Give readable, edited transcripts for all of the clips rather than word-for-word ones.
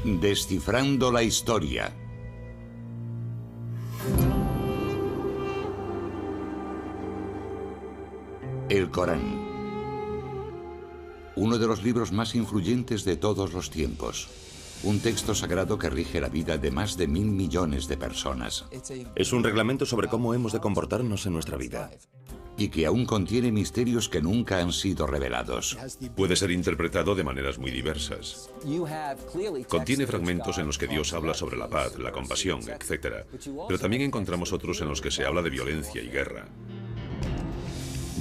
Descifrando la historia. El Corán. Uno de los libros más influyentes de todos los tiempos. Un texto sagrado que rige la vida de más de 1.000 millones de personas. Es un reglamento sobre cómo hemos de comportarnos en nuestra vida. Y que aún contiene misterios que nunca han sido revelados. Puede ser interpretado de maneras muy diversas. Contiene fragmentos en los que Dios habla sobre la paz, la compasión, etc. Pero también encontramos otros en los que se habla de violencia y guerra.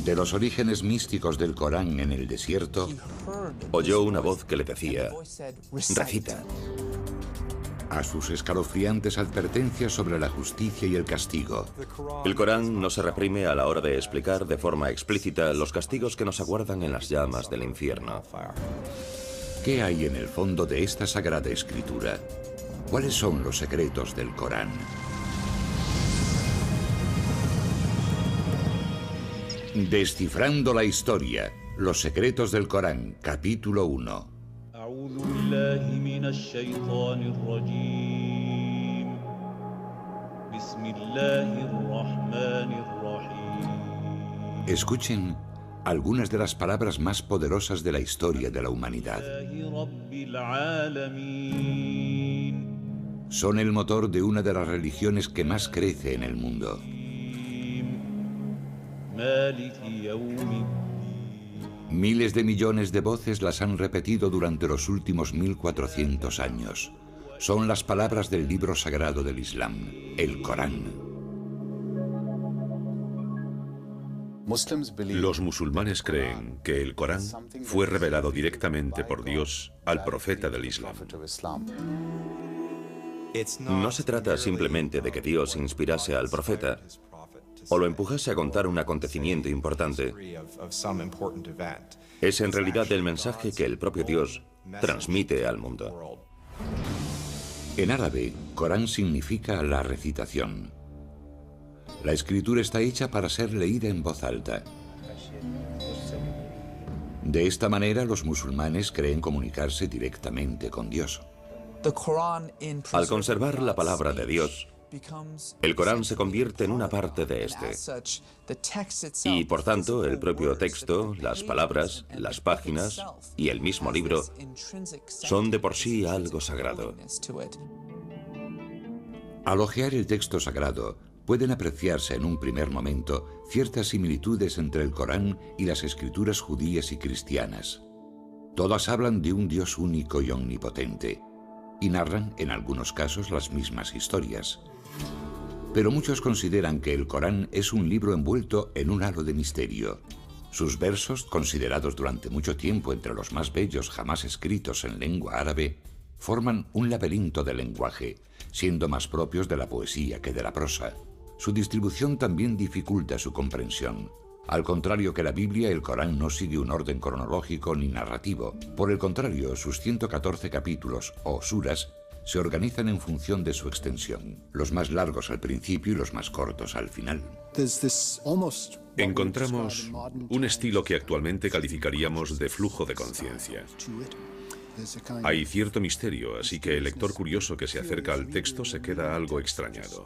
De los orígenes místicos del Corán en el desierto, oyó una voz que le decía, recita. A sus escalofriantes advertencias sobre la justicia y el castigo. El Corán no se reprime a la hora de explicar de forma explícita los castigos que nos aguardan en las llamas del infierno. ¿Qué hay en el fondo de esta sagrada escritura? ¿Cuáles son los secretos del Corán? Descifrando la historia. Los secretos del Corán, capítulo 1. Escuchen algunas de las palabras más poderosas de la historia de la humanidad. Son el motor de una de las religiones que más crece en el mundo. Miles de millones de voces las han repetido durante los últimos 1400 años. Son las palabras del libro sagrado del Islam, el Corán. Los musulmanes creen que el Corán fue revelado directamente por Dios al profeta del Islam. No se trata simplemente de que Dios inspirase al profeta o lo empujase a contar un acontecimiento importante. Es en realidad el mensaje que el propio Dios transmite al mundo. En árabe, Corán significa la recitación. La escritura está hecha para ser leída en voz alta. De esta manera, los musulmanes creen comunicarse directamente con Dios. Al conservar la palabra de Dios, el Corán se convierte en una parte de este. Y, por tanto, el propio texto, las palabras, las páginas y el mismo libro son de por sí algo sagrado. Al hojear el texto sagrado, pueden apreciarse en un primer momento ciertas similitudes entre el Corán y las escrituras judías y cristianas. Todas hablan de un Dios único y omnipotente, y narran, en algunos casos, las mismas historias. Pero muchos consideran que el Corán es un libro envuelto en un halo de misterio. Sus versos, considerados durante mucho tiempo entre los más bellos jamás escritos en lengua árabe, forman un laberinto de lenguaje, siendo más propios de la poesía que de la prosa. Su distribución también dificulta su comprensión. Al contrario que la Biblia, el Corán no sigue un orden cronológico ni narrativo. Por el contrario, sus 114 capítulos, o suras, se organizan en función de su extensión, los más largos al principio y los más cortos al final. Encontramos un estilo que actualmente calificaríamos de flujo de conciencia. Hay cierto misterio, así que el lector curioso que se acerca al texto se queda algo extrañado.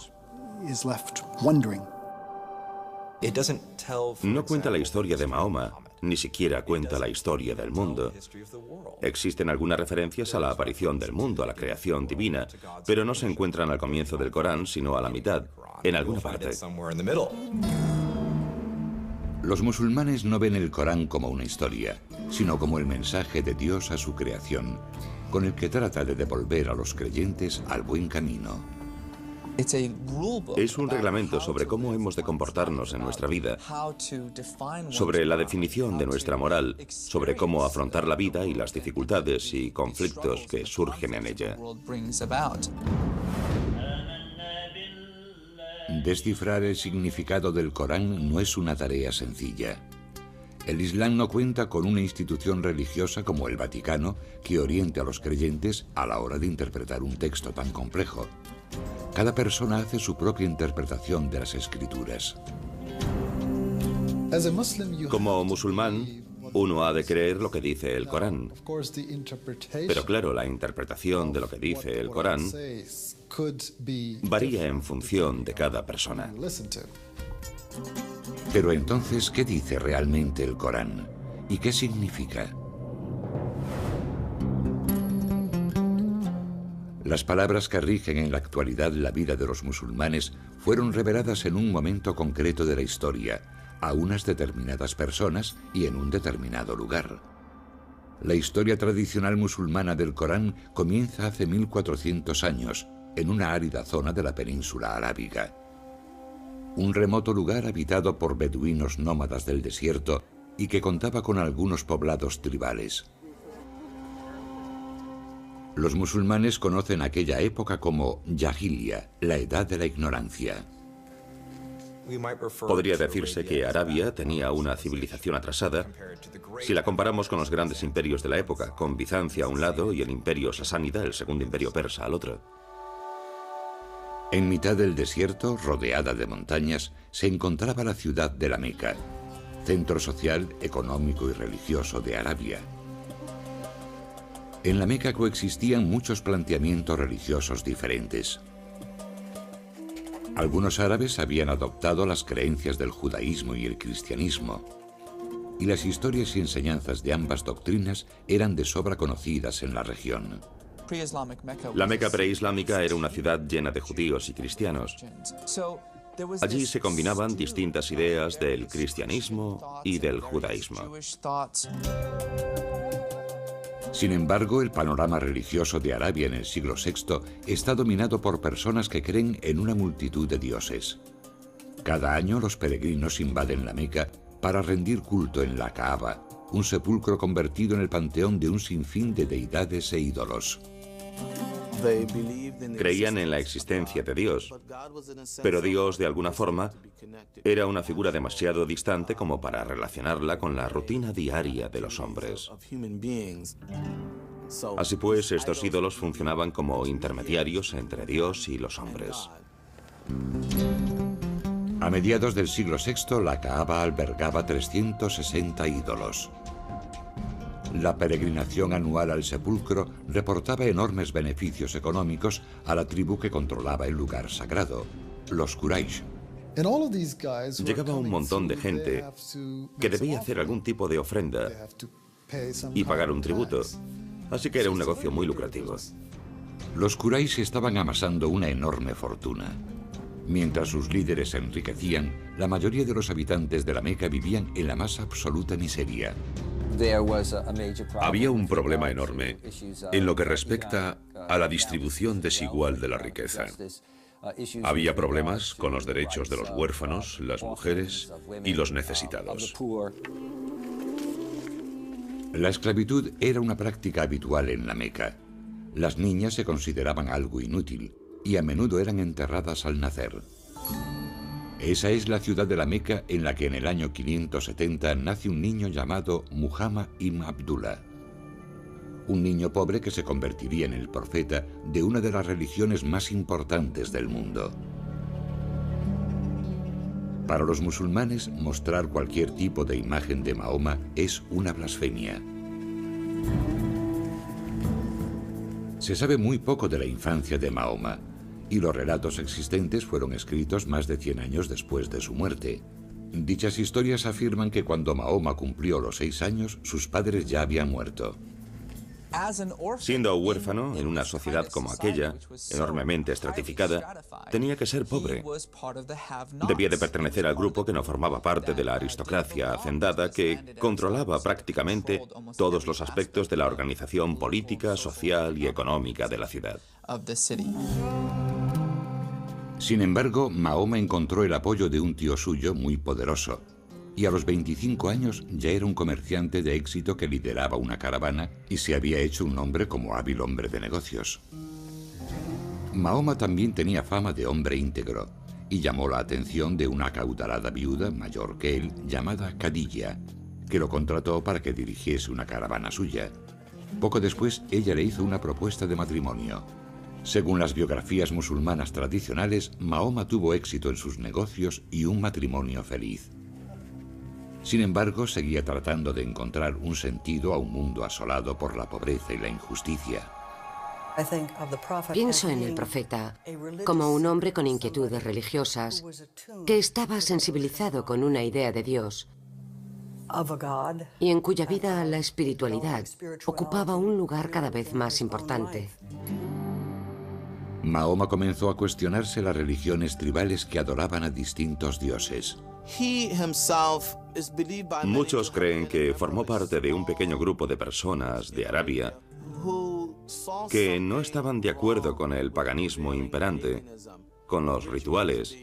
No cuenta la historia de Mahoma, ni siquiera cuenta la historia del mundo. Existen algunas referencias a la aparición del mundo, a la creación divina, pero no se encuentran al comienzo del Corán, sino a la mitad, en alguna parte. Los musulmanes no ven el Corán como una historia, sino como el mensaje de Dios a su creación, con el que trata de devolver a los creyentes al buen camino. Es un reglamento sobre cómo hemos de comportarnos en nuestra vida, sobre la definición de nuestra moral, sobre cómo afrontar la vida y las dificultades y conflictos que surgen en ella. Descifrar el significado del Corán no es una tarea sencilla. El Islam no cuenta con una institución religiosa como el Vaticano que oriente a los creyentes a la hora de interpretar un texto tan complejo. Cada persona hace su propia interpretación de las escrituras. Como musulmán, Uno ha de creer lo que dice el Corán. Pero claro, la interpretación de lo que dice el Corán varía en función de cada persona. Pero entonces, ¿qué dice realmente el Corán? ¿Y qué significa? Las palabras que rigen en la actualidad la vida de los musulmanes fueron reveladas en un momento concreto de la historia, a unas determinadas personas y en un determinado lugar. La historia tradicional musulmana del Corán comienza hace 1400 años, en una árida zona de la península arábiga. Un remoto lugar habitado por beduinos nómadas del desierto y que contaba con algunos poblados tribales. Los musulmanes conocen aquella época como Yahilia, la edad de la ignorancia. Podría decirse que Arabia tenía una civilización atrasada si la comparamos con los grandes imperios de la época, con Bizancio a un lado y el imperio sasánida, el segundo imperio persa, al otro. En mitad del desierto, rodeada de montañas, se encontraba la ciudad de la Meca, centro social, económico y religioso de Arabia. En la Meca coexistían muchos planteamientos religiosos diferentes. Algunos árabes habían adoptado las creencias del judaísmo y el cristianismo, y las historias y enseñanzas de ambas doctrinas eran de sobra conocidas en la región. La Meca preislámica era una ciudad llena de judíos y cristianos. Allí se combinaban distintas ideas del cristianismo y del judaísmo. Sin embargo, el panorama religioso de Arabia en el siglo VI está dominado por personas que creen en una multitud de dioses. Cada año los peregrinos invaden la Meca para rendir culto en la Kaaba, un sepulcro convertido en el panteón de un sinfín de deidades e ídolos. Creían en la existencia de Dios, pero Dios, de alguna forma, era una figura demasiado distante como para relacionarla con la rutina diaria de los hombres. Así pues, estos ídolos funcionaban como intermediarios entre Dios y los hombres. A mediados del siglo VI, la Kaaba albergaba 360 ídolos. La peregrinación anual al sepulcro reportaba enormes beneficios económicos a la tribu que controlaba el lugar sagrado, los Quraysh. Llegaba un montón de gente que debía hacer algún tipo de ofrenda y pagar un tributo, así que era un negocio muy lucrativo. Los Quraysh estaban amasando una enorme fortuna. Mientras sus líderes se enriquecían, la mayoría de los habitantes de la Meca vivían en la más absoluta miseria. Había un problema enorme en lo que respecta a la distribución desigual de la riqueza. Había problemas con los derechos de los huérfanos, las mujeres y los necesitados. La esclavitud era una práctica habitual en la Meca. Las niñas se consideraban algo inútil y a menudo eran enterradas al nacer. Esa es la ciudad de la Meca en la que en el año 570 nace un niño llamado Muhammad ibn Abdullah. Un niño pobre que se convertiría en el profeta de una de las religiones más importantes del mundo. Para los musulmanes, mostrar cualquier tipo de imagen de Mahoma es una blasfemia. Se sabe muy poco de la infancia de Mahoma, y los relatos existentes fueron escritos más de 100 años después de su muerte. Dichas historias afirman que cuando Mahoma cumplió los 6 años, sus padres ya habían muerto. Siendo huérfano en una sociedad como aquella, enormemente estratificada, tenía que ser pobre. Debía de pertenecer al grupo que no formaba parte de la aristocracia hacendada que controlaba prácticamente todos los aspectos de la organización política, social y económica de la ciudad. Sin embargo, Mahoma encontró el apoyo de un tío suyo muy poderoso, y a los 25 años ya era un comerciante de éxito que lideraba una caravana y se había hecho un nombre como hábil hombre de negocios. Mahoma también tenía fama de hombre íntegro y llamó la atención de una acaudalada viuda mayor que él llamada Khadija, que lo contrató para que dirigiese una caravana suya. Poco después, ella le hizo una propuesta de matrimonio. Según las biografías musulmanas tradicionales, Mahoma tuvo éxito en sus negocios y un matrimonio feliz. Sin embargo, seguía tratando de encontrar un sentido a un mundo asolado por la pobreza y la injusticia. Pienso en el profeta como un hombre con inquietudes religiosas que estaba sensibilizado con una idea de Dios y en cuya vida la espiritualidad ocupaba un lugar cada vez más importante. Mahoma comenzó a cuestionarse las religiones tribales que adoraban a distintos dioses. Muchos creen que formó parte de un pequeño grupo de personas de Arabia que no estaban de acuerdo con el paganismo imperante, con los rituales,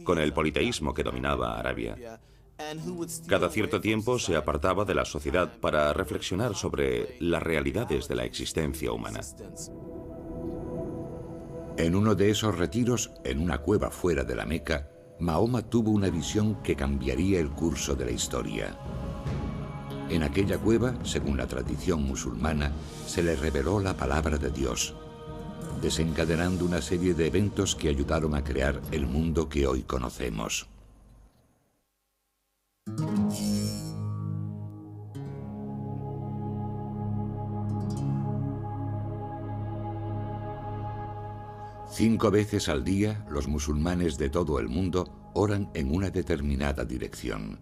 con el politeísmo que dominaba Arabia. Cada cierto tiempo se apartaba de la sociedad para reflexionar sobre las realidades de la existencia humana. En uno de esos retiros, en una cueva fuera de la Meca, Mahoma tuvo una visión que cambiaría el curso de la historia. En aquella cueva, según la tradición musulmana, se le reveló la palabra de Dios, desencadenando una serie de eventos que ayudaron a crear el mundo que hoy conocemos. Cinco veces al día, los musulmanes de todo el mundo oran en una determinada dirección.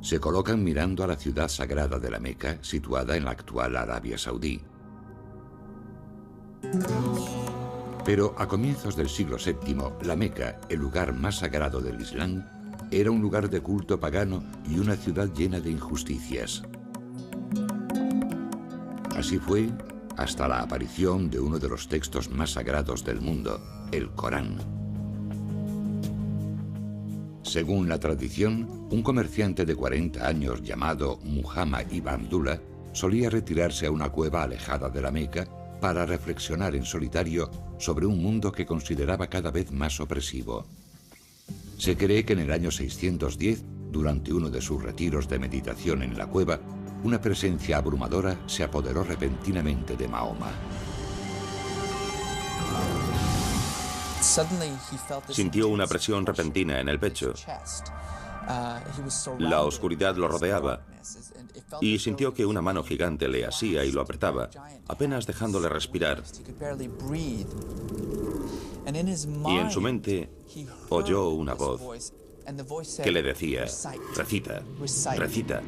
Se colocan mirando a la ciudad sagrada de la Meca, situada en la actual Arabia Saudí. Pero a comienzos del siglo VII, la Meca, el lugar más sagrado del Islam, era un lugar de culto pagano y una ciudad llena de injusticias. Así fue hasta la aparición de uno de los textos más sagrados del mundo, el Corán. Según la tradición, un comerciante de 40 años llamado Muhammad ibn Abdullah solía retirarse a una cueva alejada de la Meca para reflexionar en solitario sobre un mundo que consideraba cada vez más opresivo. Se cree que en el año 610, durante uno de sus retiros de meditación en la cueva, una presencia abrumadora se apoderó repentinamente de Mahoma. Sintió una presión repentina en el pecho. La oscuridad lo rodeaba y sintió que una mano gigante le asía y lo apretaba, apenas dejándole respirar. Y en su mente oyó una voz que le decía: recita, recita.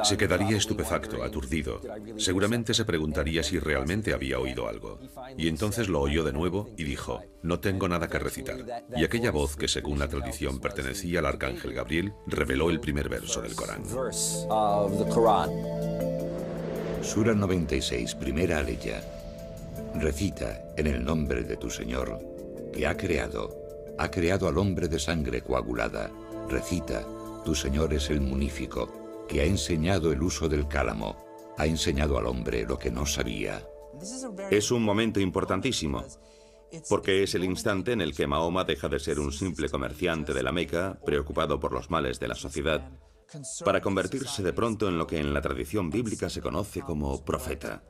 Se quedaría estupefacto, aturdido. Seguramente se preguntaría si realmente había oído algo. Y entonces lo oyó de nuevo y dijo: no tengo nada que recitar. Y aquella voz, que según la tradición pertenecía al arcángel Gabriel, reveló el primer verso del Corán. Sura 96, primera aleya. Recita en el nombre de tu Señor, que ha creado al hombre de sangre coagulada. Recita, tu Señor es el munífico, que ha enseñado el uso del cálamo, ha enseñado al hombre lo que no sabía. Es un momento importantísimo, porque es el instante en el que Mahoma deja de ser un simple comerciante de la Meca, preocupado por los males de la sociedad, para convertirse de pronto en lo que en la tradición bíblica se conoce como profeta.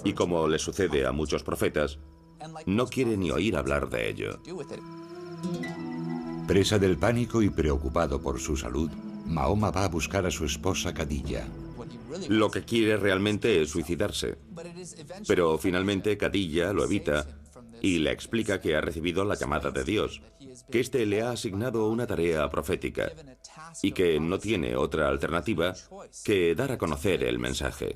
Y como le sucede a muchos profetas, no quiere ni oír hablar de ello. Presa del pánico y preocupado por su salud, Mahoma va a buscar a su esposa Khadija. Lo que quiere realmente es suicidarse. Pero finalmente Khadija lo evita y le explica que ha recibido la llamada de Dios, que éste le ha asignado una tarea profética y que no tiene otra alternativa que dar a conocer el mensaje.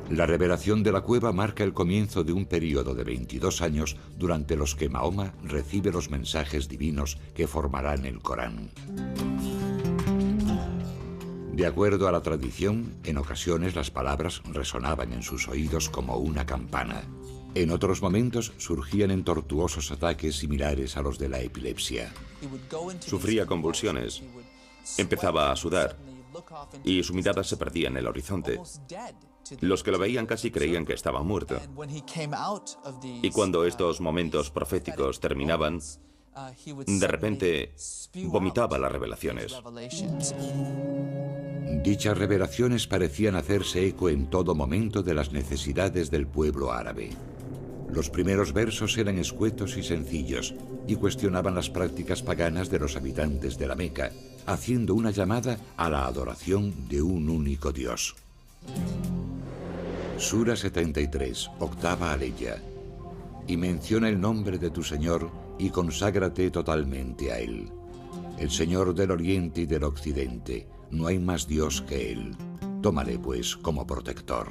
La revelación de la cueva marca el comienzo de un periodo de 22 años durante los que Mahoma recibe los mensajes divinos que formarán el Corán. De acuerdo a la tradición, en ocasiones las palabras resonaban en sus oídos como una campana. En otros momentos surgían en tortuosos ataques similares a los de la epilepsia. Sufría convulsiones, empezaba a sudar y su mirada se perdía en el horizonte. Los que lo veían casi creían que estaba muerto. Y cuando estos momentos proféticos terminaban, de repente vomitaba las revelaciones. Dichas revelaciones parecían hacerse eco en todo momento de las necesidades del pueblo árabe. Los primeros versos eran escuetos y sencillos y cuestionaban las prácticas paganas de los habitantes de la Meca, haciendo una llamada a la adoración de un único Dios. Sura 73, octava aleya. Y menciona el nombre de tu Señor y conságrate totalmente a Él. El Señor del Oriente y del Occidente, no hay más Dios que Él. Tómale, pues, como protector.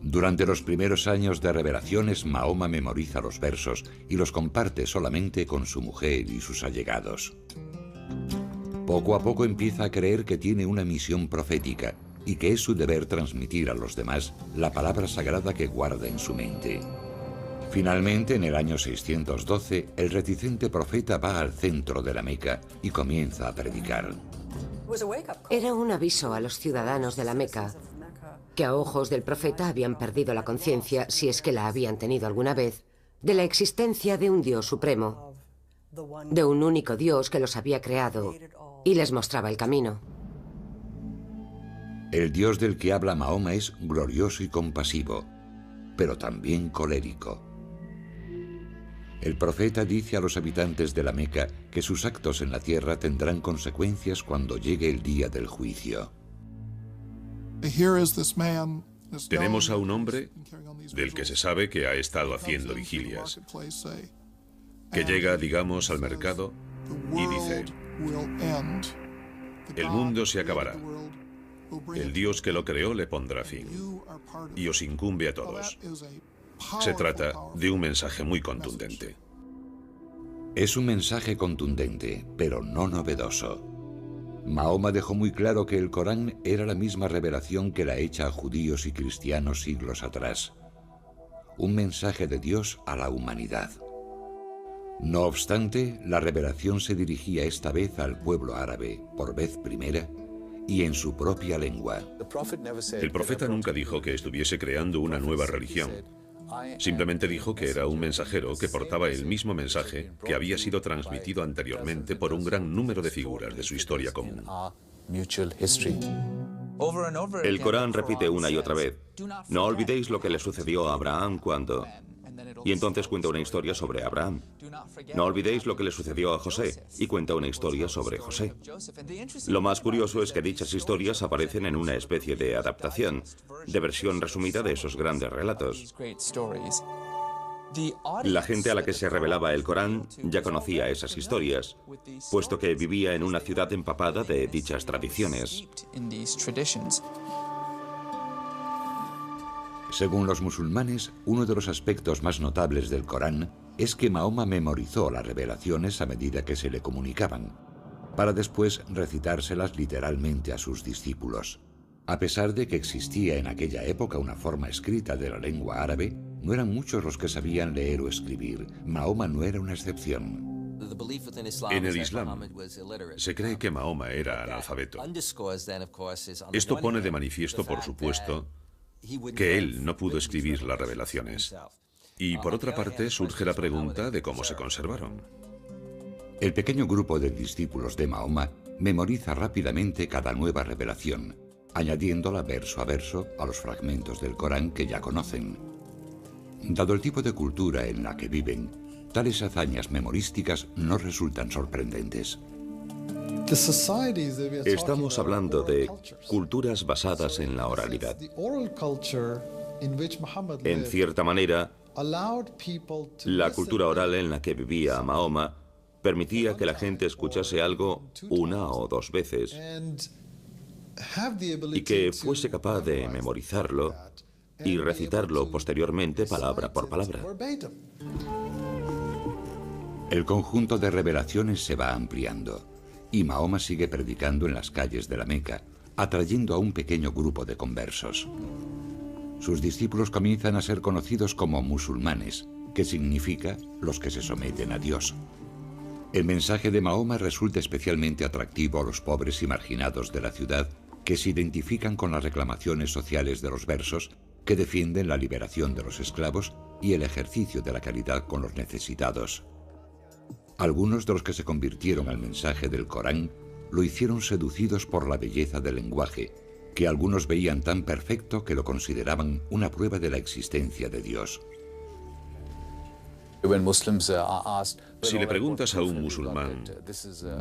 Durante los primeros años de revelaciones, Mahoma memoriza los versos y los comparte solamente con su mujer y sus allegados. Poco a poco empieza a creer que tiene una misión profética y que es su deber transmitir a los demás la palabra sagrada que guarda en su mente. Finalmente, en el año 612, el reticente profeta va al centro de la Meca y comienza a predicar. Era un aviso a los ciudadanos de la Meca, que a ojos del profeta habían perdido la conciencia, si es que la habían tenido alguna vez, de la existencia de un Dios supremo, de un único Dios que los había creado y les mostraba el camino. El Dios del que habla Mahoma es glorioso y compasivo, pero también colérico. El profeta dice a los habitantes de la Meca que sus actos en la tierra tendrán consecuencias cuando llegue el día del juicio. Tenemos a un hombre del que se sabe que ha estado haciendo vigilias, que llega, digamos, al mercado y dice: el mundo se acabará. El Dios que lo creó le pondrá fin y os incumbe a todos. Se trata de un mensaje muy contundente. Es un mensaje contundente, pero no novedoso. Mahoma dejó muy claro que el Corán era la misma revelación que la hecha a judíos y cristianos siglos atrás. Un mensaje de Dios a la humanidad. No obstante, la revelación se dirigía esta vez al pueblo árabe, por vez primera, y en su propia lengua. El profeta nunca dijo que estuviese creando una nueva religión. Simplemente dijo que era un mensajero que portaba el mismo mensaje que había sido transmitido anteriormente por un gran número de figuras de su historia común. El Corán repite una y otra vez: no olvidéis lo que le sucedió a Abraham cuando... Y entonces cuenta una historia sobre Abraham. No olvidéis lo que le sucedió a José, y cuenta una historia sobre José. Lo más curioso es que dichas historias aparecen en una especie de adaptación, de versión resumida de esos grandes relatos. La gente a la que se revelaba el Corán ya conocía esas historias, puesto que vivía en una ciudad empapada de dichas tradiciones. Según los musulmanes, uno de los aspectos más notables del Corán es que Mahoma memorizó las revelaciones a medida que se le comunicaban, para después recitárselas literalmente a sus discípulos. A pesar de que existía en aquella época una forma escrita de la lengua árabe, no eran muchos los que sabían leer o escribir. Mahoma no era una excepción. En el Islam, se cree que Mahoma era analfabeto. Esto pone de manifiesto, por supuesto, que él no pudo escribir las revelaciones. Y por otra parte, surge la pregunta de cómo se conservaron. El pequeño grupo de discípulos de Mahoma memoriza rápidamente cada nueva revelación, añadiéndola verso a verso a los fragmentos del Corán que ya conocen. Dado el tipo de cultura en la que viven, tales hazañas memorísticas no resultan sorprendentes. Estamos hablando de culturas basadas en la oralidad. En cierta manera, la cultura oral en la que vivía Mahoma permitía que la gente escuchase algo una o dos veces y que fuese capaz de memorizarlo y recitarlo posteriormente palabra por palabra. El conjunto de revelaciones se va ampliando y Mahoma sigue predicando en las calles de la Meca, atrayendo a un pequeño grupo de conversos. Sus discípulos comienzan a ser conocidos como musulmanes, que significa los que se someten a Dios. El mensaje de Mahoma resulta especialmente atractivo a los pobres y marginados de la ciudad, que se identifican con las reclamaciones sociales de los versos, que defienden la liberación de los esclavos y el ejercicio de la caridad con los necesitados. Algunos de los que se convirtieron al mensaje del Corán lo hicieron seducidos por la belleza del lenguaje, que algunos veían tan perfecto que lo consideraban una prueba de la existencia de Dios. Si le preguntas a un musulmán,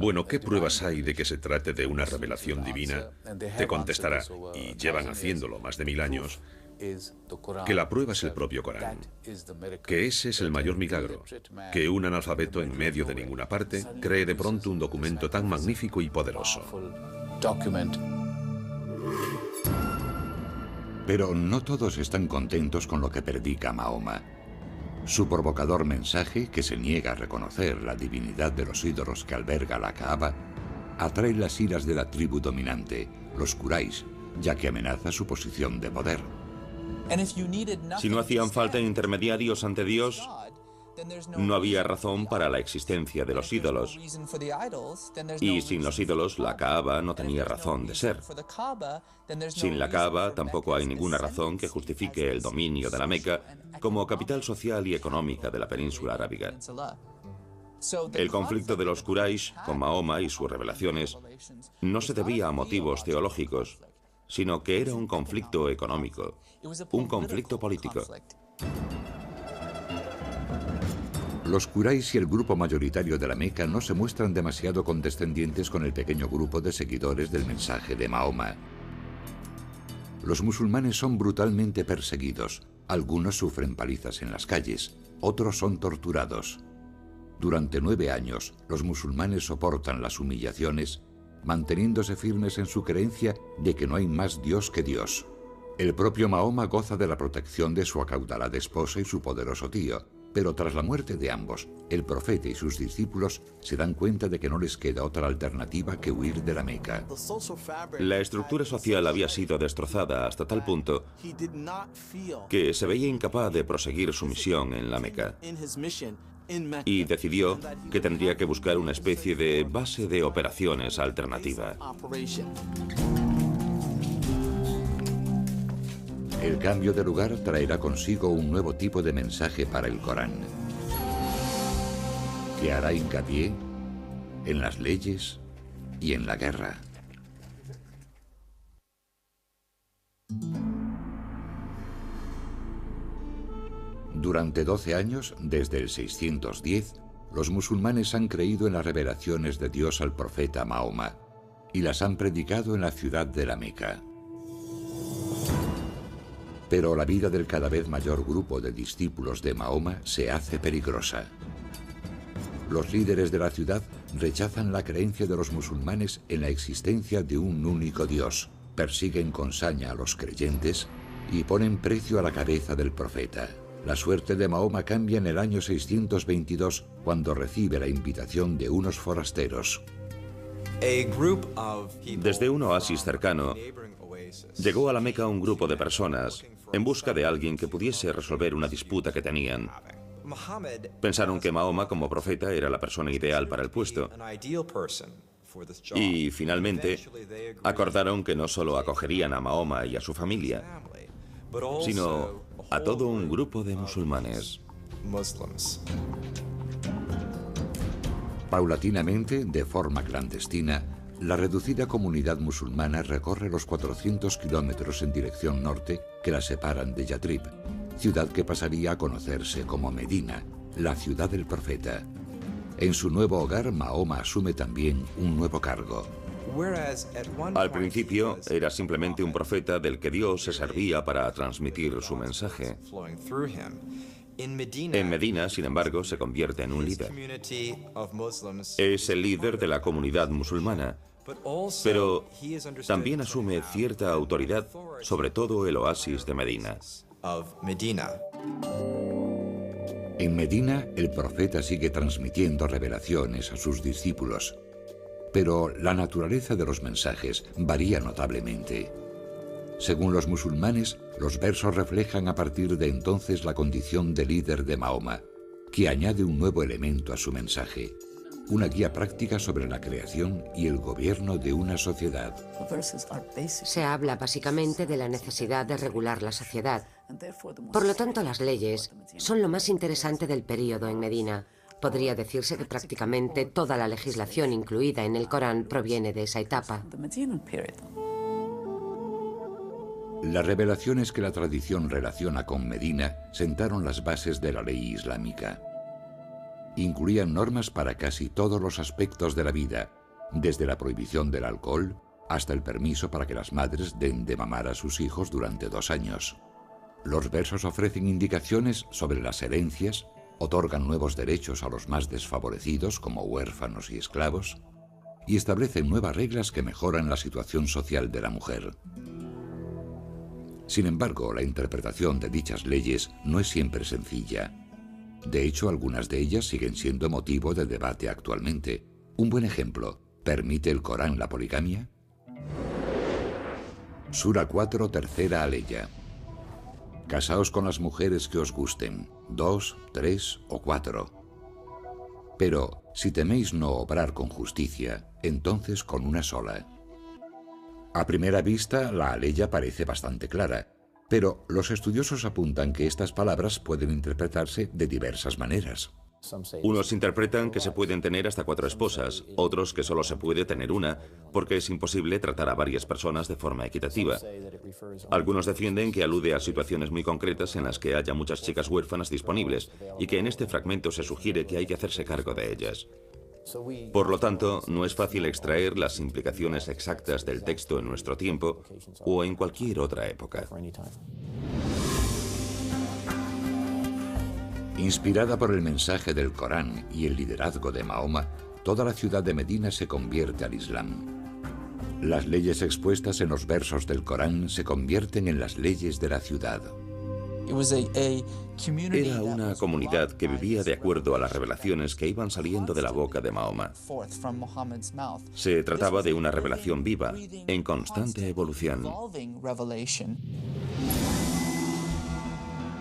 bueno, ¿qué pruebas hay de que se trate de una revelación divina?, te contestará, y llevan haciéndolo más de 1000 años, que la prueba es el propio Corán, que ese es el mayor milagro, que un analfabeto en medio de ninguna parte cree de pronto un documento tan magnífico y poderoso. Pero no todos están contentos con lo que predica Mahoma. Su provocador mensaje, que se niega a reconocer la divinidad de los ídolos que alberga la Kaaba, atrae las iras de la tribu dominante, los Quraysh, ya que amenaza su posición de poder. Si no hacían falta intermediarios ante Dios, no había razón para la existencia de los ídolos. Y sin los ídolos, la Kaaba no tenía razón de ser. Sin la Kaaba, tampoco hay ninguna razón que justifique el dominio de la Meca como capital social y económica de la península arábiga. El conflicto de los Quraysh con Mahoma y sus revelaciones no se debía a motivos teológicos, sino que era un conflicto económico, un conflicto político. Los Quraysh y el grupo mayoritario de la Meca no se muestran demasiado condescendientes con el pequeño grupo de seguidores del mensaje de Mahoma. Los musulmanes son brutalmente perseguidos. Algunos sufren palizas en las calles, otros son torturados. Durante 9 años, los musulmanes soportan las humillaciones, manteniéndose firmes en su creencia de que no hay más Dios que Dios. El propio Mahoma goza de la protección de su acaudalada esposa y su poderoso tío, pero tras la muerte de ambos, el profeta y sus discípulos se dan cuenta de que no les queda otra alternativa que huir de la Meca. La estructura social había sido destrozada hasta tal punto que se veía incapaz de proseguir su misión en la Meca. Y decidió que tendría que buscar una especie de base de operaciones alternativa. El cambio de lugar traerá consigo un nuevo tipo de mensaje para el Corán, que hará hincapié en las leyes y en la guerra. Durante 12 años, desde el 610, los musulmanes han creído en las revelaciones de Dios al profeta Mahoma y las han predicado en la ciudad de la Meca. Pero la vida del cada vez mayor grupo de discípulos de Mahoma se hace peligrosa. Los líderes de la ciudad rechazan la creencia de los musulmanes en la existencia de un único Dios, persiguen con saña a los creyentes y ponen precio a la cabeza del profeta. La suerte de Mahoma cambia en el año 622, cuando recibe la invitación de unos forasteros. Desde un oasis cercano, llegó a la Meca un grupo de personas en busca de alguien que pudiese resolver una disputa que tenían. Pensaron que Mahoma, como profeta, era la persona ideal para el puesto. Y finalmente acordaron que no solo acogerían a Mahoma y a su familia, sino a todo un grupo de musulmanes. Paulatinamente, de forma clandestina, la reducida comunidad musulmana recorre los 400 kilómetros en dirección norte que la separan de Yatrib, ciudad que pasaría a conocerse como Medina, la ciudad del profeta. En su nuevo hogar, Mahoma asume también un nuevo cargo. Al principio era simplemente un profeta del que Dios se servía para transmitir su mensaje. En Medina, sin embargo, se convierte en un líder. Es el líder de la comunidad musulmana, pero también asume cierta autoridad sobre todo el oasis de Medina. En Medina, el profeta sigue transmitiendo revelaciones a sus discípulos, pero la naturaleza de los mensajes varía notablemente. Según los musulmanes, los versos reflejan a partir de entonces la condición de líder de Mahoma, que añade un nuevo elemento a su mensaje, una guía práctica sobre la creación y el gobierno de una sociedad. Se habla básicamente de la necesidad de regular la sociedad. Por lo tanto, las leyes son lo más interesante del período en Medina. Podría decirse que prácticamente toda la legislación incluida en el Corán proviene de esa etapa. Las revelaciones que la tradición relaciona con Medina sentaron las bases de la ley islámica. Incluían normas para casi todos los aspectos de la vida, desde la prohibición del alcohol hasta el permiso para que las madres den de mamar a sus hijos durante 2 años. Los versos ofrecen indicaciones sobre las herencias, otorgan nuevos derechos a los más desfavorecidos como huérfanos y esclavos, y establecen nuevas reglas que mejoran la situación social de la mujer. Sin embargo, la interpretación de dichas leyes no es siempre sencilla. De hecho, algunas de ellas siguen siendo motivo de debate actualmente. Un buen ejemplo: ¿permite el Corán la poligamia? Sura 4, tercera aleya. Casaos con las mujeres que os gusten, 2, 3 o 4. Pero si teméis no obrar con justicia, entonces con una sola. A primera vista, la aleya parece bastante clara, pero los estudiosos apuntan que estas palabras pueden interpretarse de diversas maneras. Unos interpretan que se pueden tener hasta 4 esposas, otros que solo se puede tener una, porque es imposible tratar a varias personas de forma equitativa. Algunos defienden que alude a situaciones muy concretas en las que haya muchas chicas huérfanas disponibles, y que en este fragmento se sugiere que hay que hacerse cargo de ellas. Por lo tanto, no es fácil extraer las implicaciones exactas del texto en nuestro tiempo o en cualquier otra época. Inspirada por el mensaje del Corán y el liderazgo de Mahoma, toda la ciudad de Medina se convierte al Islam. Las leyes expuestas en los versos del Corán se convierten en las leyes de la ciudad. Era una comunidad que vivía de acuerdo a las revelaciones que iban saliendo de la boca de Mahoma. Se trataba de una revelación viva, en constante evolución.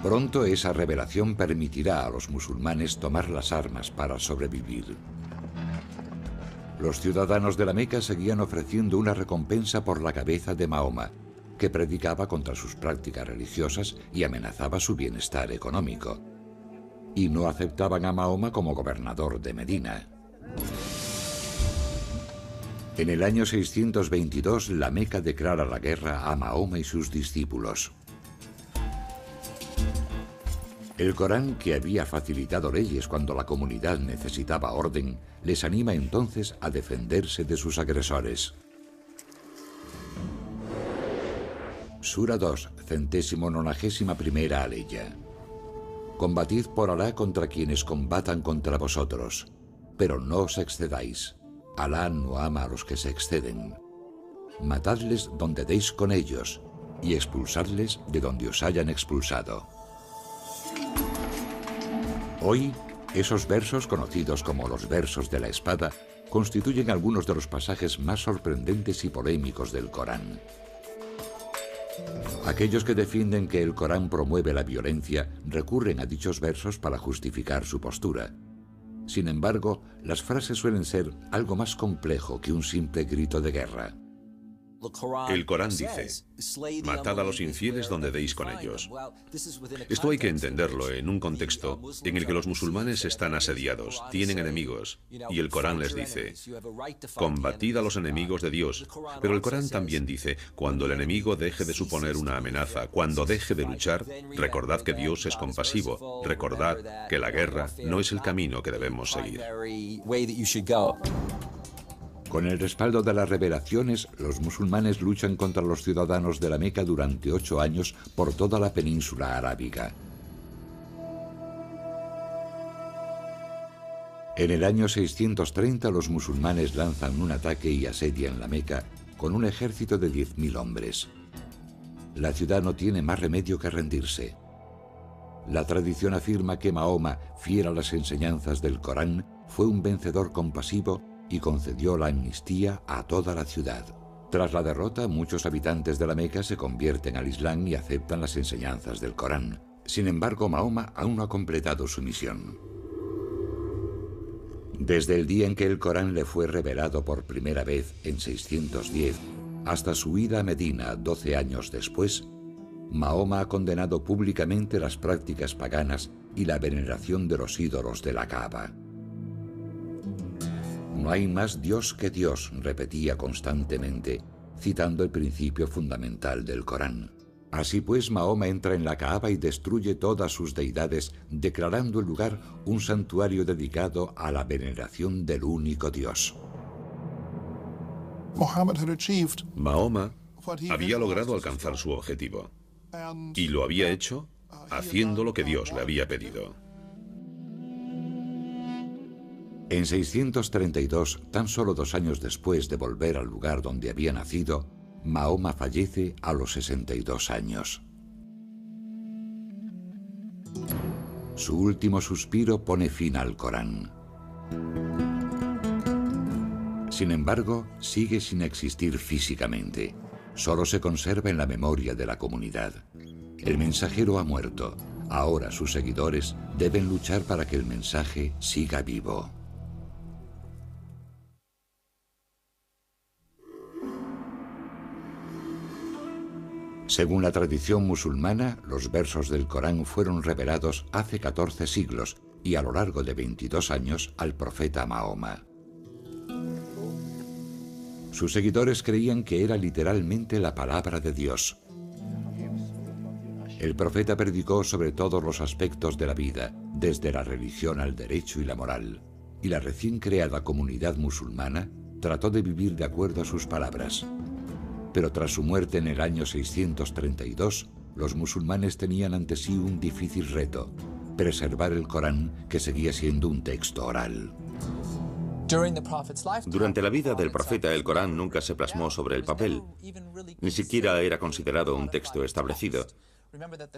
Pronto esa revelación permitirá a los musulmanes tomar las armas para sobrevivir. Los ciudadanos de la Meca seguían ofreciendo una recompensa por la cabeza de Mahoma, que predicaba contra sus prácticas religiosas y amenazaba su bienestar económico. Y no aceptaban a Mahoma como gobernador de Medina. En el año 622, la Meca declara la guerra a Mahoma y sus discípulos. El Corán, que había facilitado leyes cuando la comunidad necesitaba orden, les anima entonces a defenderse de sus agresores. Sura 2, 191ª aleya. Combatid por Alá contra quienes combatan contra vosotros, pero no os excedáis. Alá no ama a los que se exceden. Matadles donde deis con ellos, y expulsadles de donde os hayan expulsado. Hoy, esos versos, conocidos como los versos de la espada, constituyen algunos de los pasajes más sorprendentes y polémicos del Corán. Aquellos que defienden que el Corán promueve la violencia recurren a dichos versos para justificar su postura. Sin embargo, las frases suelen ser algo más complejo que un simple grito de guerra. El Corán dice: matad a los infieles donde deis con ellos. Esto hay que entenderlo en un contexto en el que los musulmanes están asediados, tienen enemigos, y el Corán les dice: combatid a los enemigos de Dios. Pero el Corán también dice: cuando el enemigo deje de suponer una amenaza, cuando deje de luchar, recordad que Dios es compasivo, recordad que la guerra no es el camino que debemos seguir. Con el respaldo de las revelaciones, los musulmanes luchan contra los ciudadanos de la Meca durante 8 años por toda la península arábiga. En el año 630, los musulmanes lanzan un ataque y asedian la Meca con un ejército de 10.000 hombres. La ciudad no tiene más remedio que rendirse. La tradición afirma que Mahoma, fiel a las enseñanzas del Corán, fue un vencedor compasivo y concedió la amnistía a toda la ciudad. Tras la derrota, muchos habitantes de la Meca se convierten al Islam y aceptan las enseñanzas del Corán. Sin embargo, Mahoma aún no ha completado su misión. Desde el día en que el Corán le fue revelado por primera vez, en 610, hasta su ida a Medina 12 años después, Mahoma ha condenado públicamente las prácticas paganas y la veneración de los ídolos de la Kaaba. No hay más Dios que Dios, repetía constantemente, citando el principio fundamental del Corán. Así pues, Mahoma entra en la Kaaba y destruye todas sus deidades, declarando el lugar un santuario dedicado a la veneración del único Dios. Mahoma había logrado alcanzar su objetivo, y lo había hecho haciendo lo que Dios le había pedido. En 632, tan solo 2 años después de volver al lugar donde había nacido, Mahoma fallece a los 62 años. Su último suspiro pone fin al Corán. Sin embargo, sigue sin existir físicamente. Solo se conserva en la memoria de la comunidad. El mensajero ha muerto. Ahora sus seguidores deben luchar para que el mensaje siga vivo. Según la tradición musulmana, los versos del Corán fueron revelados hace 14 siglos y a lo largo de 22 años al profeta Mahoma. Sus seguidores creían que era literalmente la palabra de Dios. El profeta predicó sobre todos los aspectos de la vida, desde la religión al derecho y la moral, y la recién creada comunidad musulmana trató de vivir de acuerdo a sus palabras. Pero tras su muerte en el año 632, los musulmanes tenían ante sí un difícil reto: preservar el Corán, que seguía siendo un texto oral. Durante la vida del profeta, el Corán nunca se plasmó sobre el papel. Ni siquiera era considerado un texto establecido.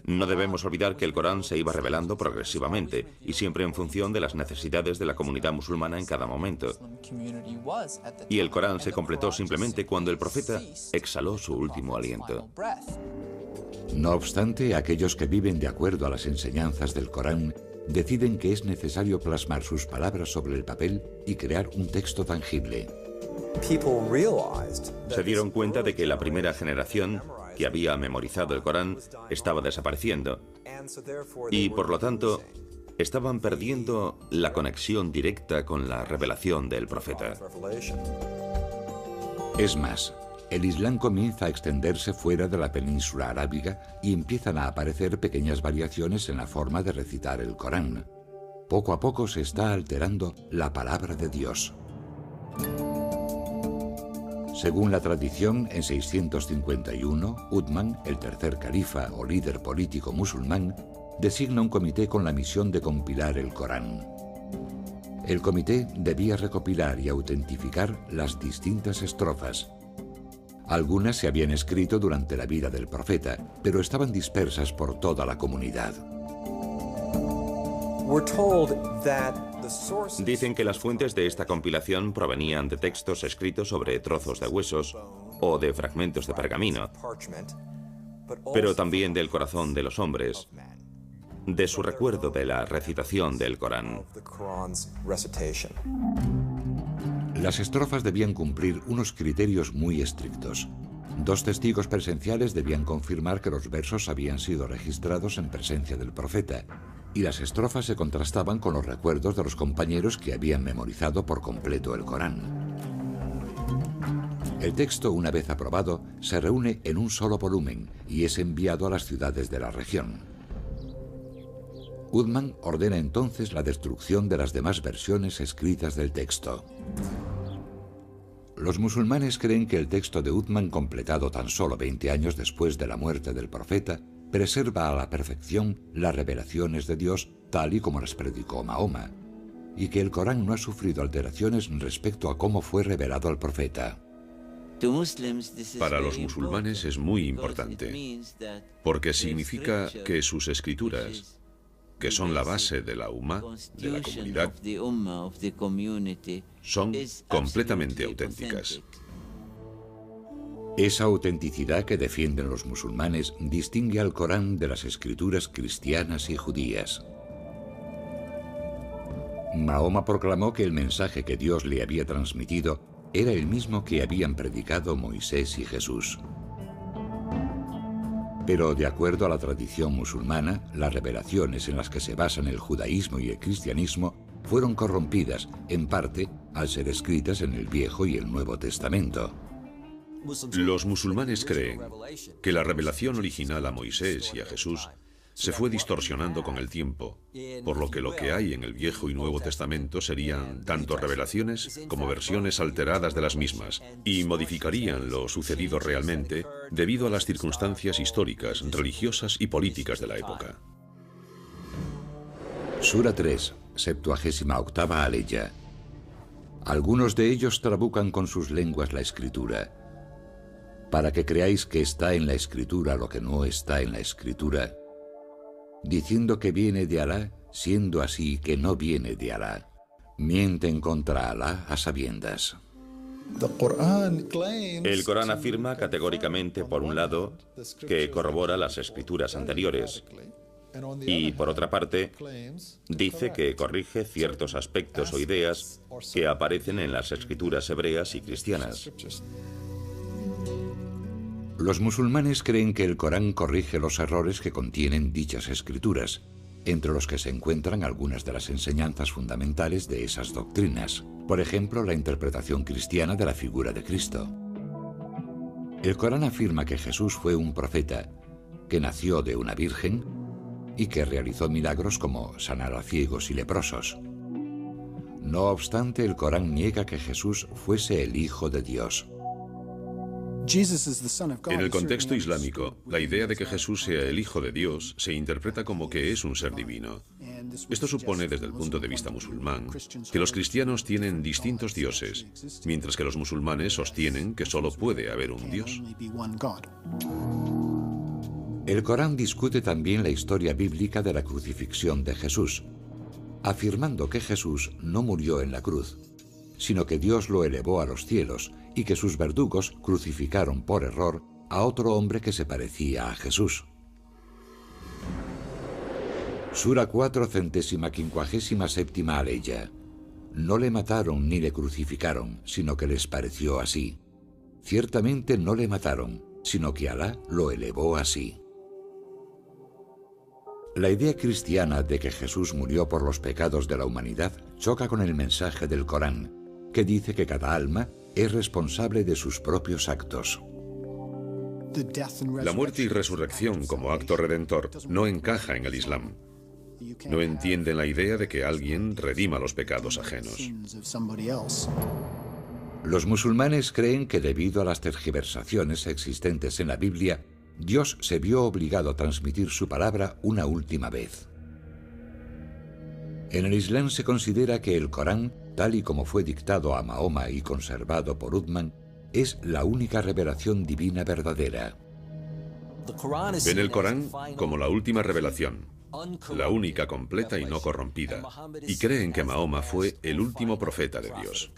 No debemos olvidar que el Corán se iba revelando progresivamente y siempre en función de las necesidades de la comunidad musulmana en cada momento. Y el Corán se completó simplemente cuando el profeta exhaló su último aliento. No obstante, aquellos que viven de acuerdo a las enseñanzas del Corán deciden que es necesario plasmar sus palabras sobre el papel y crear un texto tangible. Se dieron cuenta de que la primera generación que había memorizado el Corán estaba desapareciendo y, por lo tanto, estaban perdiendo la conexión directa con la revelación del profeta. Es más, el Islam comienza a extenderse fuera de la península arábiga y empiezan a aparecer pequeñas variaciones en la forma de recitar el Corán. Poco a poco se está alterando la palabra de Dios. Según la tradición, en 651, Uthman, el tercer califa o líder político musulmán, designa un comité con la misión de compilar el Corán. El comité debía recopilar y autentificar las distintas estrofas. Algunas se habían escrito durante la vida del profeta, pero estaban dispersas por toda la comunidad. Dicen que las fuentes de esta compilación provenían de textos escritos sobre trozos de huesos o de fragmentos de pergamino, pero también del corazón de los hombres, de su recuerdo de la recitación del Corán. Las estrofas debían cumplir unos criterios muy estrictos. 2 testigos presenciales debían confirmar que los versos habían sido registrados en presencia del profeta, y las estrofas se contrastaban con los recuerdos de los compañeros que habían memorizado por completo el Corán. El texto, una vez aprobado, se reúne en un solo volumen y es enviado a las ciudades de la región. Uthman ordena entonces la destrucción de las demás versiones escritas del texto. Los musulmanes creen que el texto de Uthman, completado tan solo 20 años después de la muerte del profeta, preserva a la perfección las revelaciones de Dios tal y como las predicó Mahoma, y que el Corán no ha sufrido alteraciones respecto a cómo fue revelado al profeta. Para los musulmanes es muy importante, porque significa que sus escrituras, que son la base de la Ummah, de la comunidad, son completamente auténticas. Esa autenticidad que defienden los musulmanes distingue al Corán de las escrituras cristianas y judías. Mahoma proclamó que el mensaje que Dios le había transmitido era el mismo que habían predicado Moisés y Jesús. Pero, de acuerdo a la tradición musulmana, las revelaciones en las que se basan el judaísmo y el cristianismo fueron corrompidas, en parte, al ser escritas en el Viejo y el Nuevo Testamento. Los musulmanes creen que la revelación original a Moisés y a Jesús se fue distorsionando con el tiempo, por lo que hay en el Viejo y Nuevo Testamento serían tanto revelaciones como versiones alteradas de las mismas, y modificarían lo sucedido realmente debido a las circunstancias históricas, religiosas y políticas de la época. Sura 3, 78ª aleya. Algunos de ellos trabucan con sus lenguas la Escritura, para que creáis que está en la Escritura lo que no está en la Escritura, diciendo que viene de Alá, siendo así que no viene de Alá. Mienten contra Alá a sabiendas. El Corán afirma categóricamente, por un lado, que corrobora las escrituras anteriores, y por otra parte, dice que corrige ciertos aspectos o ideas que aparecen en las escrituras hebreas y cristianas. Los musulmanes creen que el Corán corrige los errores que contienen dichas escrituras, entre los que se encuentran algunas de las enseñanzas fundamentales de esas doctrinas, por ejemplo, la interpretación cristiana de la figura de Cristo. El Corán afirma que Jesús fue un profeta, que nació de una virgen y que realizó milagros como sanar a ciegos y leprosos. No obstante, el Corán niega que Jesús fuese el Hijo de Dios. En el contexto islámico, la idea de que Jesús sea el Hijo de Dios se interpreta como que es un ser divino. Esto supone, desde el punto de vista musulmán, que los cristianos tienen distintos dioses, mientras que los musulmanes sostienen que solo puede haber un Dios. El Corán discute también la historia bíblica de la crucifixión de Jesús, afirmando que Jesús no murió en la cruz, sino que Dios lo elevó a los cielos y que sus verdugos crucificaron por error a otro hombre que se parecía a Jesús. Sura 4, 157ª aleya. No le mataron ni le crucificaron, sino que les pareció así. Ciertamente no le mataron, sino que Alá lo elevó así. La idea cristiana de que Jesús murió por los pecados de la humanidad choca con el mensaje del Corán, que dice que cada alma es responsable de sus propios actos. La muerte y resurrección como acto redentor no encaja en el Islam. No entienden la idea de que alguien redima los pecados ajenos. Los musulmanes creen que debido a las tergiversaciones existentes en la Biblia, Dios se vio obligado a transmitir su palabra una última vez. En el Islam se considera que el Corán, tal y como fue dictado a Mahoma y conservado por Uthman, es la única revelación divina verdadera. Ven el Corán como la última revelación, la única completa y no corrompida, y creen que Mahoma fue el último profeta de Dios.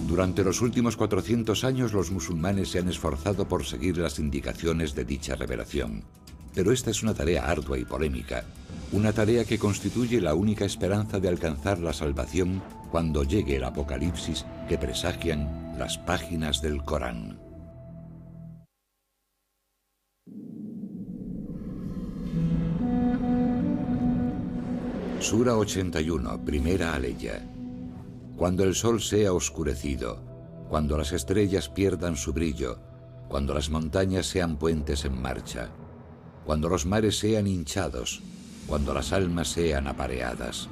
Durante los últimos 400 años los musulmanes se han esforzado por seguir las indicaciones de dicha revelación, pero esta es una tarea ardua y polémica, una tarea que constituye la única esperanza de alcanzar la salvación cuando llegue el apocalipsis que presagian las páginas del Corán. Sura 81, primera aleya. Cuando el sol sea oscurecido, cuando las estrellas pierdan su brillo, cuando las montañas sean puentes en marcha, cuando los mares sean hinchados, cuando las almas sean apareadas,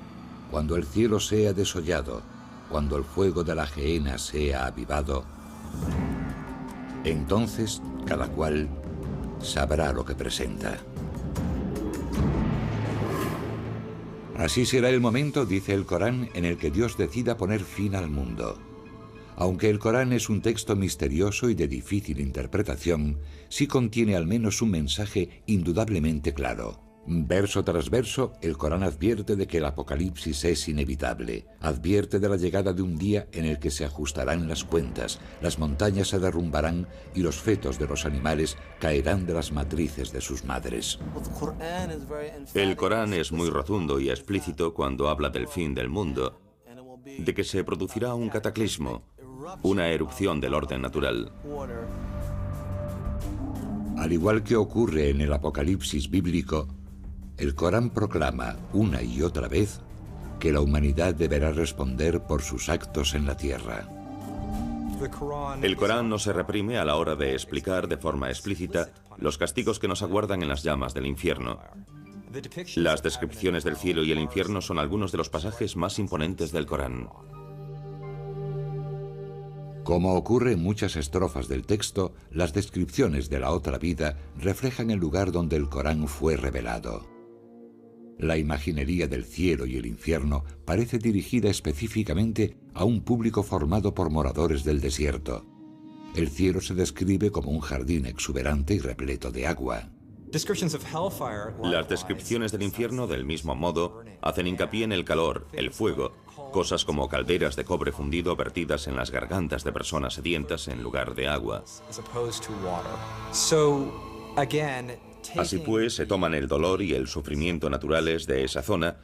cuando el cielo sea desollado, cuando el fuego de la gehenna sea avivado, entonces cada cual sabrá lo que presenta. Así será el momento, dice el Corán, en el que Dios decida poner fin al mundo. Aunque el Corán es un texto misterioso y de difícil interpretación, sí contiene al menos un mensaje indudablemente claro. Verso tras verso, el Corán advierte de que el apocalipsis es inevitable. Advierte de la llegada de un día en el que se ajustarán las cuentas, las montañas se derrumbarán y los fetos de los animales caerán de las matrices de sus madres. El Corán es muy rotundo y explícito cuando habla del fin del mundo, de que se producirá un cataclismo, una erupción del orden natural. Al igual que ocurre en el apocalipsis bíblico, el Corán proclama una y otra vez que la humanidad deberá responder por sus actos en la tierra. El Corán no se reprime a la hora de explicar de forma explícita los castigos que nos aguardan en las llamas del infierno. Las descripciones del cielo y el infierno son algunos de los pasajes más imponentes del Corán. Como ocurre en muchas estrofas del texto, las descripciones de la otra vida reflejan el lugar donde el Corán fue revelado. La imaginería del cielo y el infierno parece dirigida específicamente a un público formado por moradores del desierto. El cielo se describe como un jardín exuberante y repleto de agua. Las descripciones del infierno, del mismo modo, hacen hincapié en el calor, el fuego, cosas como calderas de cobre fundido vertidas en las gargantas de personas sedientas en lugar de agua. Así pues, se toman el dolor y el sufrimiento naturales de esa zona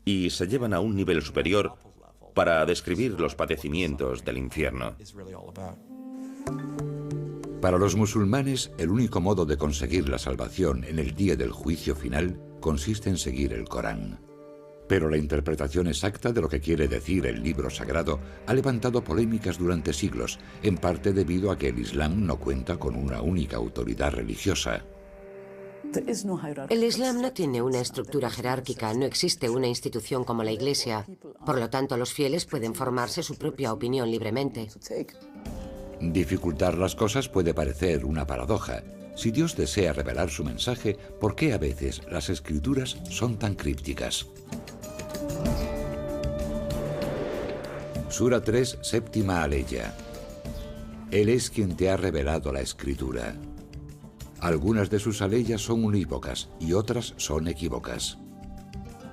y se llevan a un nivel superior para describir los padecimientos del infierno. Para los musulmanes, el único modo de conseguir la salvación en el día del juicio final consiste en seguir el Corán. Pero la interpretación exacta de lo que quiere decir el libro sagrado ha levantado polémicas durante siglos, en parte debido a que el Islam no cuenta con una única autoridad religiosa. El Islam no tiene una estructura jerárquica, no existe una institución como la Iglesia. Por lo tanto, los fieles pueden formarse su propia opinión libremente. Dificultar las cosas puede parecer una paradoja. Si Dios desea revelar su mensaje, ¿por qué a veces las escrituras son tan crípticas? Sura 3, séptima aleya. Él es quien te ha revelado la escritura. Algunas de sus aleyas son unívocas y otras son equívocas.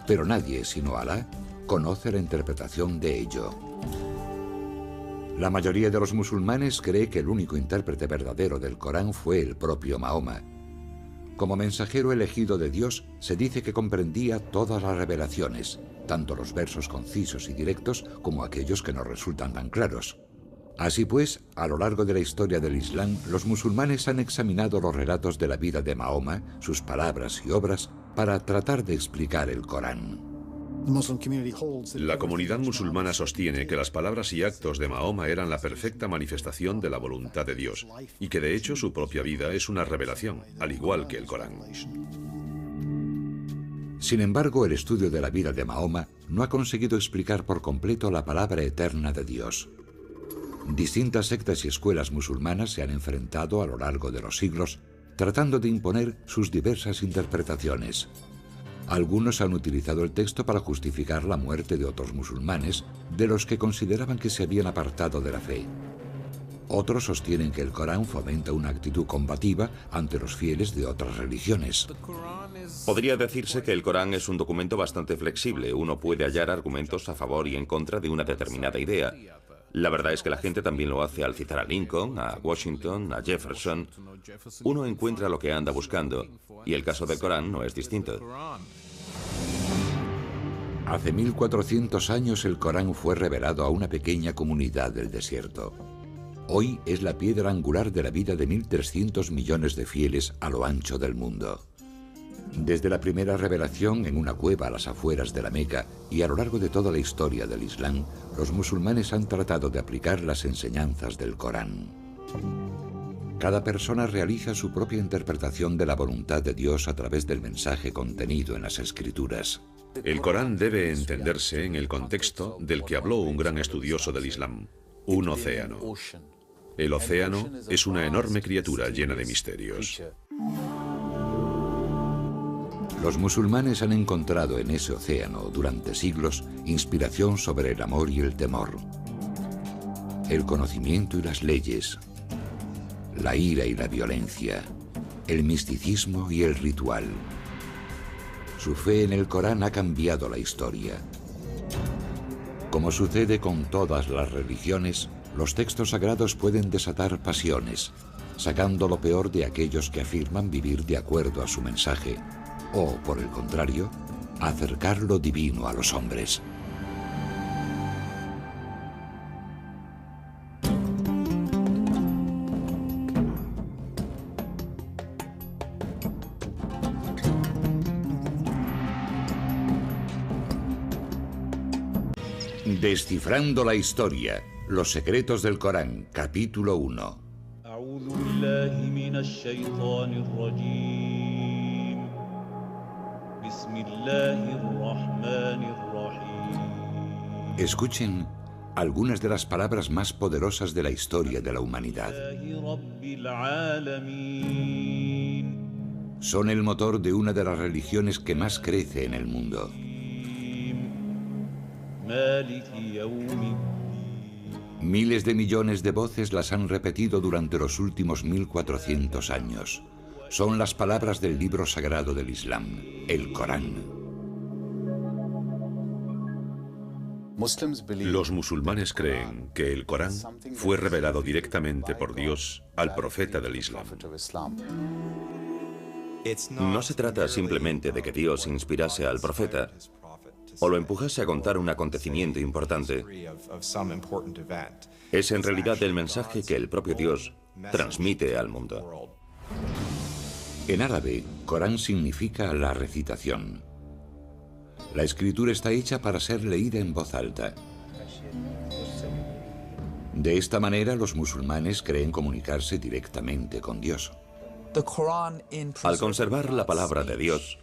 Pero nadie, sino Alá, conoce la interpretación de ello. La mayoría de los musulmanes cree que el único intérprete verdadero del Corán fue el propio Mahoma. Como mensajero elegido de Dios, se dice que comprendía todas las revelaciones, tanto los versos concisos y directos como aquellos que no resultan tan claros. Así pues, a lo largo de la historia del Islam, los musulmanes han examinado los relatos de la vida de Mahoma, sus palabras y obras, para tratar de explicar el Corán. La comunidad musulmana sostiene que las palabras y actos de Mahoma eran la perfecta manifestación de la voluntad de Dios, y que de hecho su propia vida es una revelación, al igual que el Corán. Sin embargo, el estudio de la vida de Mahoma no ha conseguido explicar por completo la palabra eterna de Dios. Distintas sectas y escuelas musulmanas se han enfrentado a lo largo de los siglos, tratando de imponer sus diversas interpretaciones. Algunos han utilizado el texto para justificar la muerte de otros musulmanes, de los que consideraban que se habían apartado de la fe. Otros sostienen que el Corán fomenta una actitud combativa ante los fieles de otras religiones. Podría decirse que el Corán es un documento bastante flexible. Uno puede hallar argumentos a favor y en contra de una determinada idea. La verdad es que la gente también lo hace al citar a Lincoln, a Washington, a Jefferson. Uno encuentra lo que anda buscando, y el caso del Corán no es distinto. Hace 1400 años el Corán fue revelado a una pequeña comunidad del desierto. Hoy es la piedra angular de la vida de 1.300 millones de fieles a lo ancho del mundo. Desde la primera revelación en una cueva a las afueras de la Meca y a lo largo de toda la historia del Islam, los musulmanes han tratado de aplicar las enseñanzas del Corán. Cada persona realiza su propia interpretación de la voluntad de Dios a través del mensaje contenido en las Escrituras. El Corán debe entenderse en el contexto del que habló un gran estudioso del Islam, un océano. El océano es una enorme criatura llena de misterios. Los musulmanes han encontrado en ese océano, durante siglos, inspiración sobre el amor y el temor, el conocimiento y las leyes, la ira y la violencia, el misticismo y el ritual. Su fe en el Corán ha cambiado la historia. Como sucede con todas las religiones, los textos sagrados pueden desatar pasiones, sacando lo peor de aquellos que afirman vivir de acuerdo a su mensaje, o, por el contrario, acercar lo divino a los hombres. Descifrando la historia, Los secretos del Corán, capítulo 1. Escuchen algunas de las palabras más poderosas de la historia de la humanidad. Son el motor de una de las religiones que más crece en el mundo. Miles de millones de voces las han repetido durante los últimos 1400 años. Son las palabras del libro sagrado del Islam, el Corán. Los musulmanes creen que el Corán fue revelado directamente por Dios al profeta del Islam. No se trata simplemente de que Dios inspirase al profeta o lo empujase a contar un acontecimiento importante. Es en realidad el mensaje que el propio Dios transmite al mundo. En árabe, Corán significa la recitación. La escritura está hecha para ser leída en voz alta. De esta manera, los musulmanes creen comunicarse directamente con Dios. Al conservar la palabra de Dios,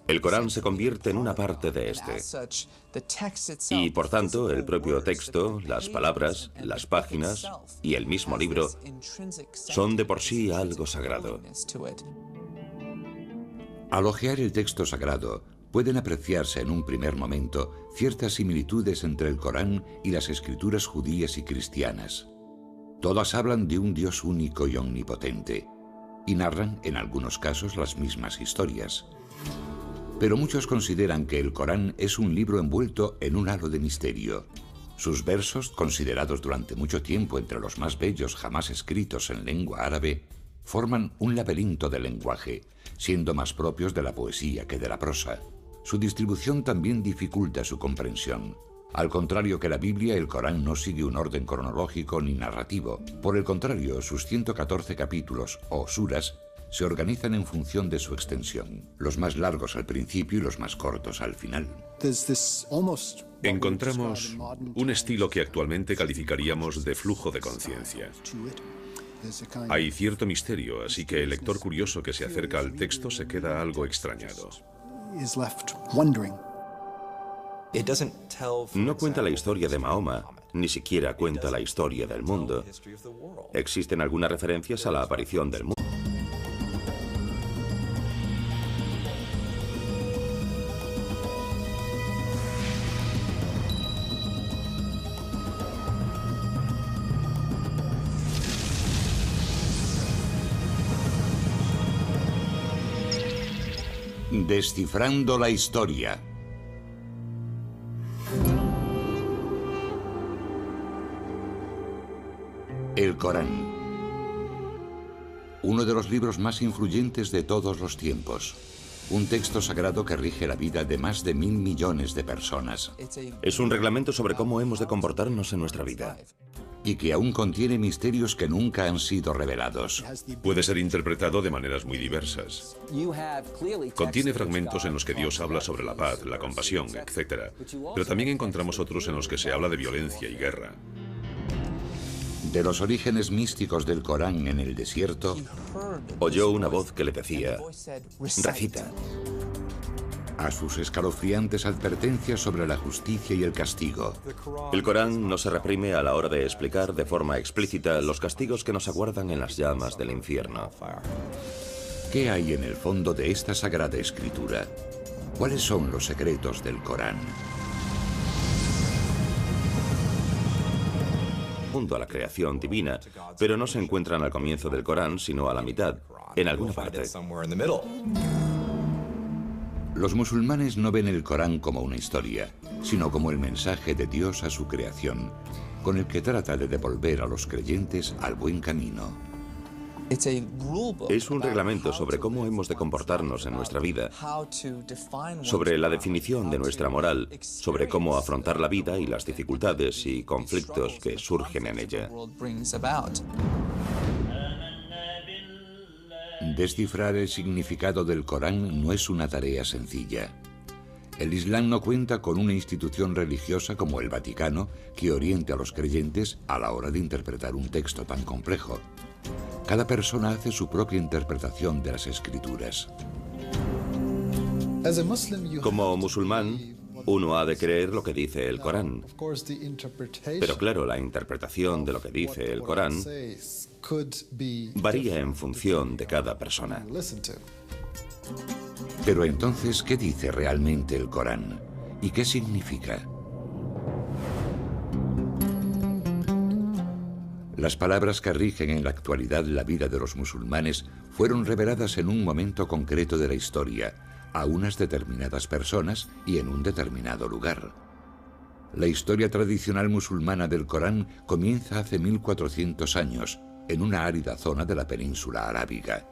el Corán se convierte en una parte de este. Y por tanto, el propio texto, las palabras, las páginas y el mismo libro son de por sí algo sagrado. Al hojear el texto sagrado, pueden apreciarse en un primer momento ciertas similitudes entre el Corán y las escrituras judías y cristianas. Todas hablan de un Dios único y omnipotente, y narran, en algunos casos, las mismas historias. Pero muchos consideran que el Corán es un libro envuelto en un halo de misterio. Sus versos, considerados durante mucho tiempo entre los más bellos jamás escritos en lengua árabe, forman un laberinto de lenguaje, siendo más propios de la poesía que de la prosa. Su distribución también dificulta su comprensión. Al contrario que la Biblia, el Corán no sigue un orden cronológico ni narrativo. Por el contrario, sus 114 capítulos, o suras, se organizan en función de su extensión, los más largos al principio y los más cortos al final. Encontramos un estilo que actualmente calificaríamos de flujo de conciencia. Hay cierto misterio, así que el lector curioso que se acerca al texto se queda algo extrañado. No cuenta la historia de Mahoma, ni siquiera cuenta la historia del mundo. Existen algunas referencias a la aparición del mundo. Descifrando la historia. El Corán. Uno de los libros más influyentes de todos los tiempos. Un texto sagrado que rige la vida de más de 1.000 millones de personas. Es un reglamento sobre cómo hemos de comportarnos en nuestra vida. Y que aún contiene misterios que nunca han sido revelados. Puede ser interpretado de maneras muy diversas. Contiene fragmentos en los que Dios habla sobre la paz, la compasión, etc. Pero también encontramos otros en los que se habla de violencia y guerra. De los orígenes místicos del Corán en el desierto, oyó una voz que le decía: recita. A sus escalofriantes advertencias sobre la justicia y el castigo. El Corán no se reprime a la hora de explicar de forma explícita los castigos que nos aguardan en las llamas del infierno. ¿Qué hay en el fondo de esta sagrada escritura? ¿Cuáles son los secretos del Corán? Junto a la creación divina, pero no se encuentran al comienzo del Corán, sino a la mitad, en alguna parte. Los musulmanes no ven el Corán como una historia, sino como el mensaje de Dios a su creación, con el que trata de devolver a los creyentes al buen camino. Es un reglamento sobre cómo hemos de comportarnos en nuestra vida, sobre la definición de nuestra moral, sobre cómo afrontar la vida y las dificultades y conflictos que surgen en ella. Descifrar el significado del Corán no es una tarea sencilla. El Islam no cuenta con una institución religiosa como el Vaticano que oriente a los creyentes a la hora de interpretar un texto tan complejo. Cada persona hace su propia interpretación de las escrituras. Como musulmán, uno ha de creer lo que dice el Corán. Pero claro, la interpretación de lo que dice el Corán varía en función de cada persona. Pero entonces, ¿qué dice realmente el Corán? ¿Y qué significa? Las palabras que rigen en la actualidad la vida de los musulmanes fueron reveladas en un momento concreto de la historia, a unas determinadas personas y en un determinado lugar. La historia tradicional musulmana del Corán comienza hace 1400 años, en una árida zona de la península arábiga.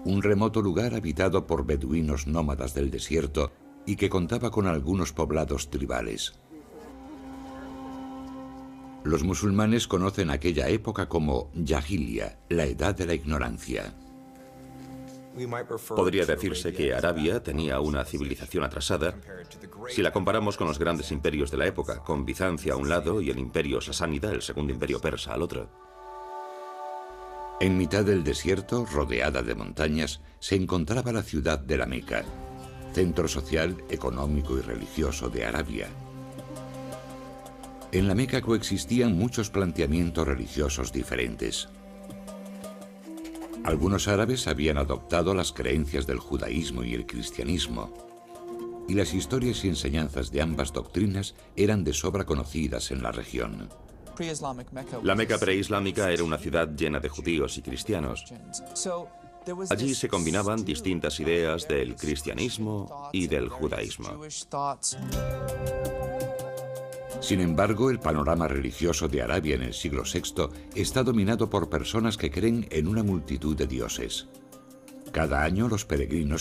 Un remoto lugar habitado por beduinos nómadas del desierto y que contaba con algunos poblados tribales. Los musulmanes conocen aquella época como Jahiliya, la edad de la ignorancia. Podría decirse que Arabia tenía una civilización atrasada si la comparamos con los grandes imperios de la época, con Bizancia a un lado y el imperio sasánida, el segundo imperio persa, al otro. En mitad del desierto, rodeada de montañas, se encontraba la ciudad de la Meca, centro social, económico y religioso de Arabia. En la Meca coexistían muchos planteamientos religiosos diferentes. Algunos árabes habían adoptado las creencias del judaísmo y el cristianismo, y las historias y enseñanzas de ambas doctrinas eran de sobra conocidas en la región. La Meca preislámica era una ciudad llena de judíos y cristianos. Allí se combinaban distintas ideas del cristianismo y del judaísmo. Sin embargo, el panorama religioso de Arabia en el siglo VI está dominado por personas que creen en una multitud de dioses. Cada año los peregrinos